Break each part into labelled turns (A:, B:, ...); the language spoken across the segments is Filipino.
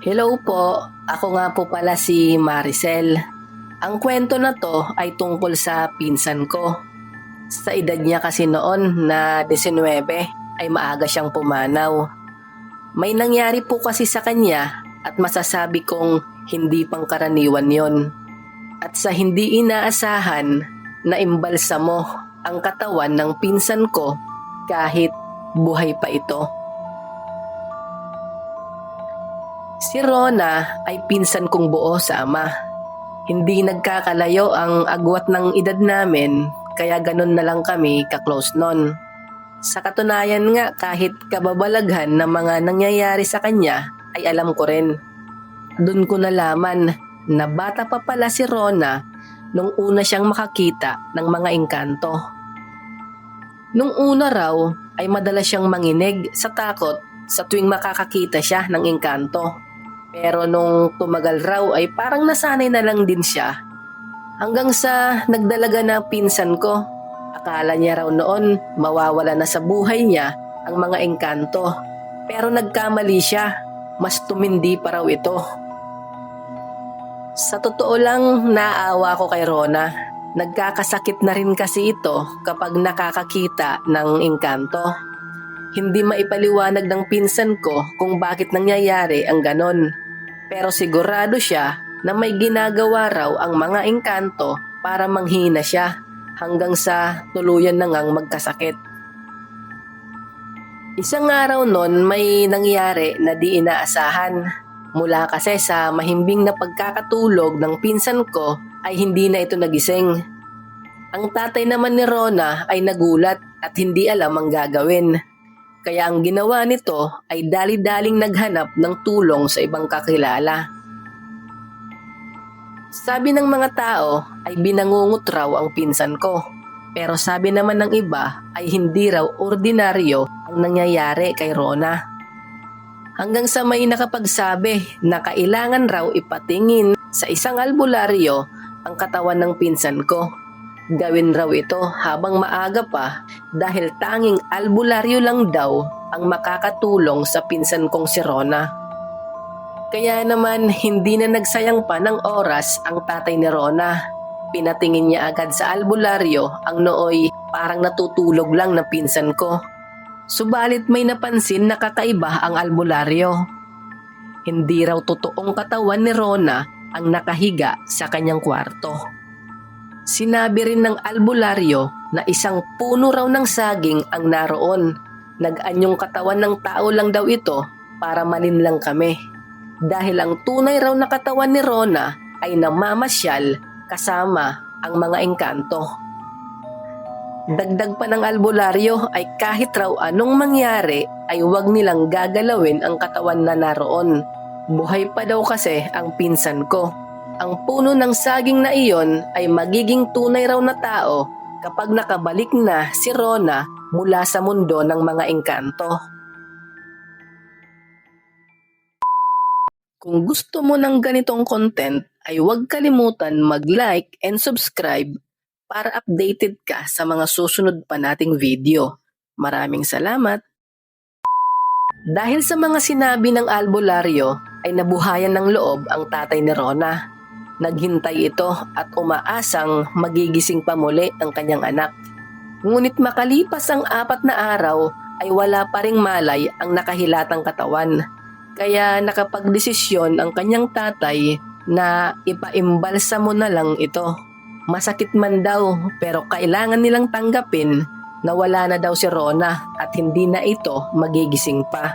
A: Hello po, ako nga po pala si Maricel. Ang kwento na to ay tungkol sa pinsan ko. Sa edad niya kasi noon na 19 ay maaga siyang pumanaw. May nangyari po kasi sa kanya at masasabi kong hindi pangkaraniwan yon. At sa hindi inaasahan na imbalsa mo ang katawan ng pinsan ko kahit buhay pa ito. Si Rona ay pinsan kong buo sa ama. Hindi nagkakalayo ang agwat ng edad namin kaya ganun na lang kami ka-close nun. Sa katunayan nga kahit kababalaghan ng mga nangyayari sa kanya ay alam ko rin. Doon ko nalaman na bata pa pala si Rona nung una siyang makakita ng mga engkanto. Nung una raw ay madalas siyang manginig sa takot sa tuwing makakakita siya ng engkanto. Pero nung tumagal raw ay parang nasanay na lang din siya. Hanggang sa nagdalaga na pinsan ko. Akala niya raw noon mawawala na sa buhay niya ang mga engkanto. Pero nagkamali siya. Mas tumindi pa raw ito. Sa totoo lang naawa ko kay Rona. Nagkakasakit na rin kasi ito kapag nakakakita ng engkanto. Hindi maipaliwanag ng pinsan ko kung bakit nangyayari ang ganon. Pero sigurado siya na may ginagawa raw ang mga engkanto para manghina siya hanggang sa tuluyan na ngang magkasakit. Isang araw nun may nangyari na di inaasahan. Mula kasi sa mahimbing na pagkakatulog ng pinsan ko ay hindi na ito nagising. Ang tatay naman ni Rona ay nagulat at hindi alam ang gagawin. Kaya ang ginawa nito ay dali-daling naghanap ng tulong sa ibang kakilala. Sabi ng mga tao ay binangungot raw ang pinsan ko. Pero sabi naman ng iba ay hindi raw ordinaryo ang nangyayari kay Rona. Hanggang sa may nakapagsabi na kailangan raw ipatingin sa isang albularyo ang katawan ng pinsan ko. Gawin raw ito habang maaga pa dahil tanging albularyo lang daw ang makakatulong sa pinsan kong si Rona. Kaya naman hindi na nagsayang pa ng oras ang tatay ni Rona. Pinatingin niya agad sa albularyo ang nooy parang natutulog lang na pinsan ko. Subalit may napansin na kakaiba ang albularyo. Hindi raw totoong katawan ni Rona ang nakahiga sa kanyang kwarto. Sinabi rin ng albularyo na isang puno raw ng saging ang naroon. Nag-anyong katawan ng tao lang daw ito para malinlang kami. Dahil ang tunay raw na katawan ni Rona ay namamasyal kasama ang mga engkanto. Dagdag pa ng albularyo ay kahit raw anong mangyari ay huwag nilang gagalawin ang katawan na naroon. Buhay pa daw kasi ang pinsan ko. Ang puno ng saging na iyon ay magiging tunay raw na tao kapag nakabalik na si Rona mula sa mundo ng mga engkanto. Kung gusto mo ng ganitong content ay huwag kalimutan mag-like and subscribe para updated ka sa mga susunod pa nating video. Maraming salamat! Dahil sa mga sinabi ng albularyo ay nabuhayan ng loob ang tatay ni Rona. Naghintay ito at umaasang magigising pa muli ang kanyang anak. Ngunit makalipas ang 4 na araw ay wala pa ring malay ang nakahilatang katawan. Kaya nakapagdesisyon ang kanyang tatay na ipaimbalsa mo na lang ito. Masakit man daw pero kailangan nilang tanggapin na wala na daw si Rona at hindi na ito magigising pa.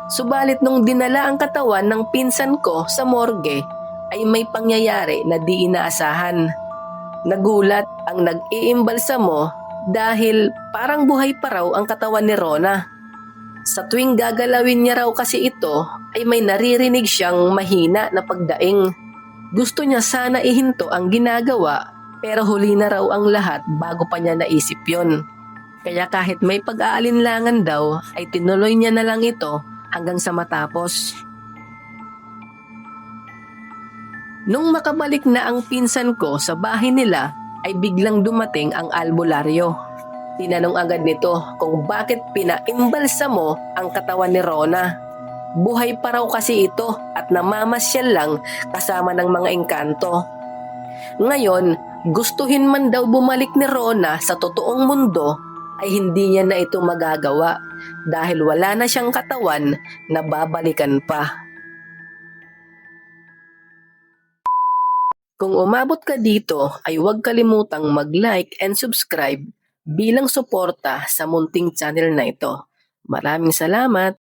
A: Subalit nung dinala ang katawan ng pinsan ko sa morgue, ay may pangyayari na di inaasahan. Nagulat ang nag-iimbalsa mo dahil parang buhay pa raw ang katawan ni Rona. Sa tuwing gagalawin niya raw kasi ito ay may naririnig siyang mahina na pagdaing. Gusto niya sana ihinto ang ginagawa pero huli na raw ang lahat bago pa niya naisip yon. Kaya kahit may pag-aalinlangan daw ay tinuloy niya na lang ito hanggang sa matapos. Nung makabalik na ang pinsan ko sa bahay nila ay biglang dumating ang albularyo. Tinanong agad nito kung bakit pinaimbalsa mo ang katawan ni Rona. Buhay pa raw kasi ito at namamasyal lang kasama ng mga engkanto. Ngayon, gustuhin man daw bumalik ni Rona sa totoong mundo ay hindi niya na ito magagawa dahil wala na siyang katawan na babalikan pa. Kung umabot ka dito ay huwag kalimutang mag-like and subscribe bilang suporta sa munting channel na ito. Maraming salamat!